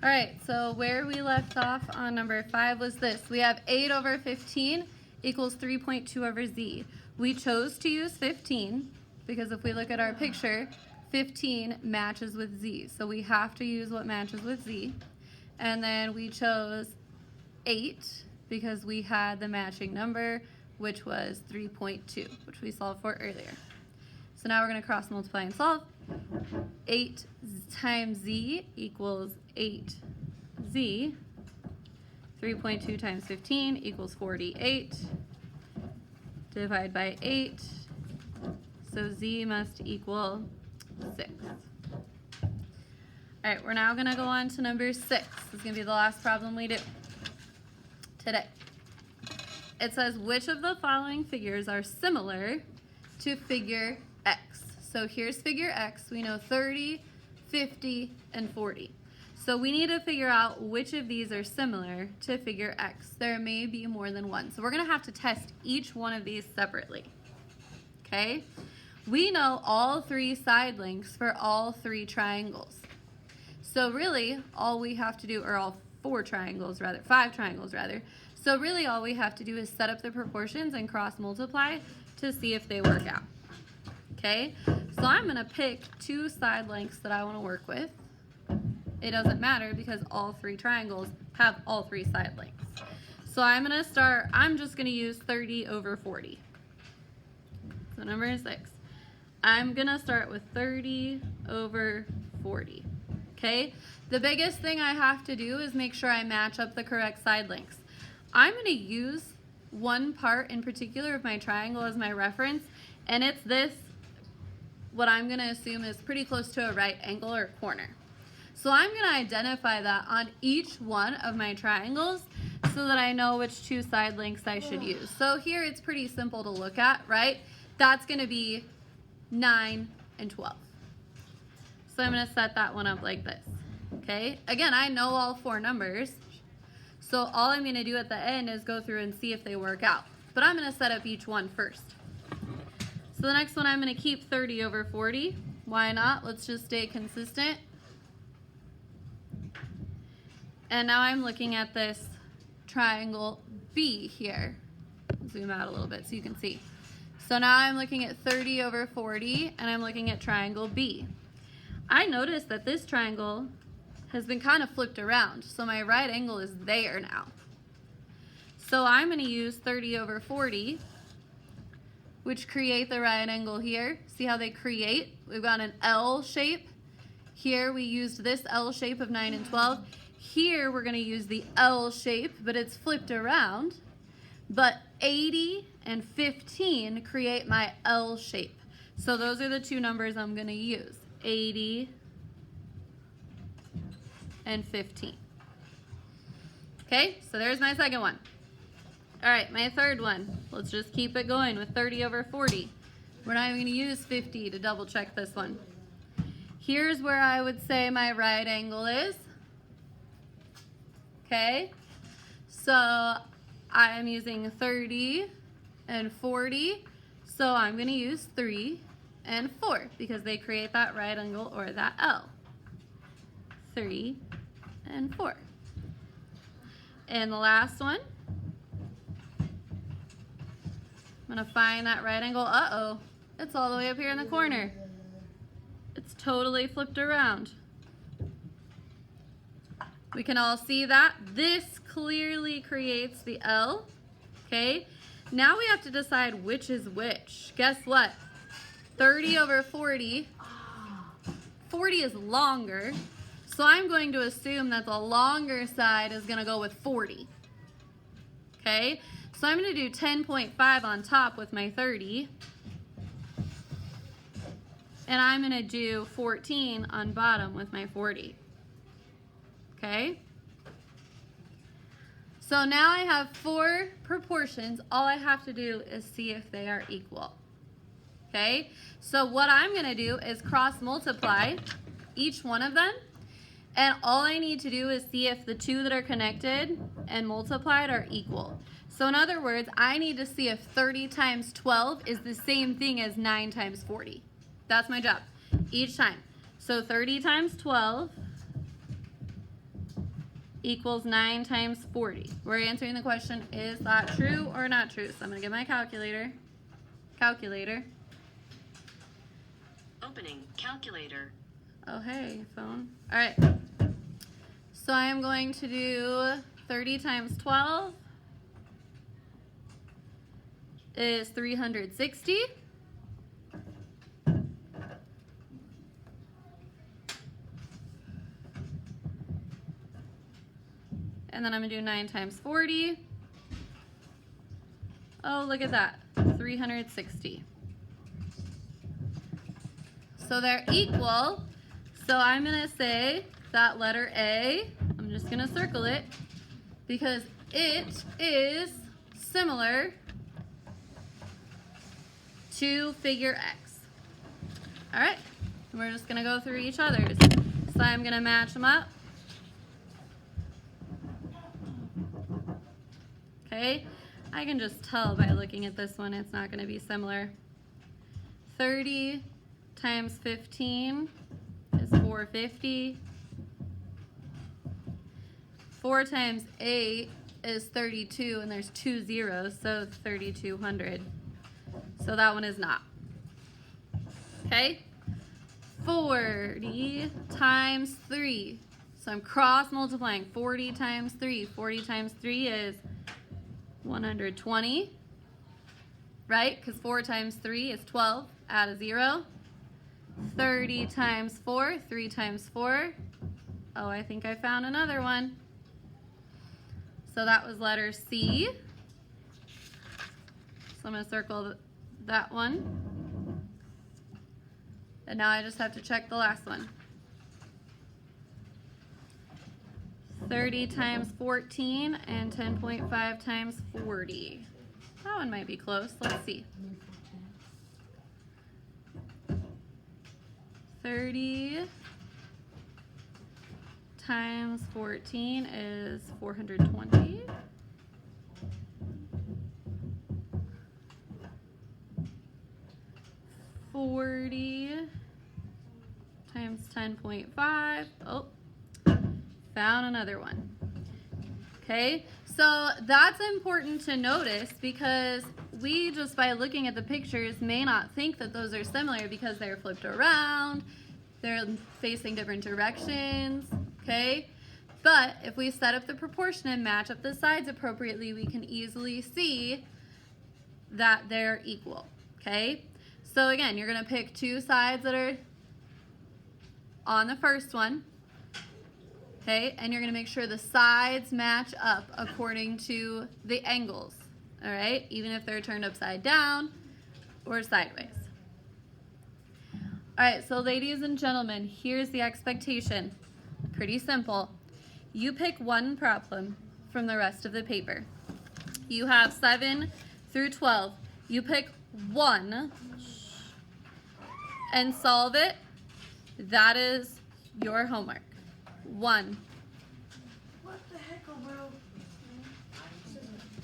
All right, so where we left off on number 5 was this. We have 8 over 15 equals 3.2 over z. We chose to use 15 because if we look at our picture, 15 matches with z. So we have to use what matches with z. And then we chose 8 because we had the matching number, which was 3.2, which we solved for earlier. So now we're going to cross multiply and solve. 8 times z equals 8z. 3.2 times 15 equals 48. Divide by 8. So z must equal 6. All right, we're now going to go on to number 6. This is going to be the last problem we do today. It says, which of the following figures are similar to figure x? So here's figure x. We know 30, 50, and 40. So we need to figure out which of these are similar to figure x. There may be more than one. So we're going to have to test each one of these separately. Okay? We know all 3 side lengths for all 3 triangles. So really, all we have to do, or all 5 triangles rather. So really all we have to do is set up the proportions and cross multiply to see if they work out. Okay, so I'm going to pick 2 side lengths that I want to work with. It doesn't matter because all 3 triangles have all 3 side lengths. So I'm just going to use 30 over 40. So number 6. I'm going to start with 30 over 40. Okay, the biggest thing I have to do is make sure I match up the correct side lengths. I'm going to use one part in particular of my triangle as my reference, and it's this, what I'm going to assume is pretty close to a right angle or corner. So I'm going to identify that on each one of my triangles so that I know which 2 side lengths I should use. So here it's pretty simple to look at, right? That's going to be 9 and 12. So I'm going to set that one up like this. Okay? Again, I know all 4 numbers. So all I'm going to do at the end is go through and see if they work out. But I'm going to set up each one first. So the next one I'm going to keep 30 over 40. Why not? Let's just stay consistent. And now I'm looking at this triangle B here. Zoom out a little bit so you can see. So now I'm looking at 30 over 40 and I'm looking at triangle B. I notice that this triangle has been kind of flipped around. So my right angle is there now. So I'm going to use 30 over 40, which create the right angle here. See how they create? We've got an L shape. Here we used this L shape of 9 and 12. Here we're going to use the L shape, but it's flipped around. But 80 and 15 create my L shape. So those are the 2 numbers I'm going to use, 80 and 15. Okay, so there's my second one. All right, my third one. Let's just keep it going with 30 over 40. We're not even going to use 50 to double check this one. Here's where I would say my right angle is. Okay, so I'm using 30 and 40. So I'm going to use 3 and 4 because they create that right angle or that L. 3 and 4. And the last one, I'm going to find that right angle. Uh-oh, it's all the way up here in the corner. It's totally flipped around. We can all see that. This clearly creates the L. Okay, now we have to decide which is which. Guess what? 30 over 40. 40 is longer. So I'm going to assume that the longer side is going to go with 40. Okay, so I'm going to do 10.5 on top with my 30. And I'm going to do 14 on bottom with my 40. Okay? So now I have 4 proportions. All I have to do is see if they are equal. Okay? So what I'm going to do is cross multiply each one of them. And all I need to do is see if the 2 that are connected and multiplied are equal. So in other words, I need to see if 30 times 12 is the same thing as 9 times 40. That's my job each time. So 30 times 12 equals 9 times 40. We're answering the question, is that true or not true? So I'm going to get my calculator. Opening calculator. Oh, hey, phone. All right. So I am going to do 30 times 12 is 360. And then I'm going to do 9 times 40. Oh, look at that. 360. So they're equal. So I'm going to say that letter A, I'm just going to circle it because it is similar to figure X. All right. We're just going to go through each other's. So I'm going to match them up. Okay, I can just tell by looking at this one it's not going to be similar. 30 times 15 is 450. 4 times 8 is 32, and there's 2 zeros, so 3,200. So that one is not. Okay, 40 times 3. So I'm cross multiplying. 40 times 3. 40 times 3 is 120, right? Because 4 times 3 is 12. Add a 0. 30 times 4. 3 times 4. Oh, I think I found another one. So that was letter C. So I'm going to circle that one. And now I just have to check the last one. 30 times 14 and 10.5 times 40. That one might be close. Let's see. 30 times 14 is 420. Times 10.5. Oh, found another one. Okay, so that's important to notice because we just by looking at the pictures may not think that those are similar because they're flipped around, they're facing different directions, okay? But if we set up the proportion and match up the sides appropriately, we can easily see that they're equal, okay? So again, you're gonna pick 2 sides that are on the first one, okay? And you're gonna make sure the sides match up according to the angles, all right? Even if they're turned upside down or sideways. All right, so ladies and gentlemen, here's the expectation. Pretty simple. You pick one problem from the rest of the paper. You have 7 through 12. You pick one and solve it. That is your homework. 1. What the heck, bro?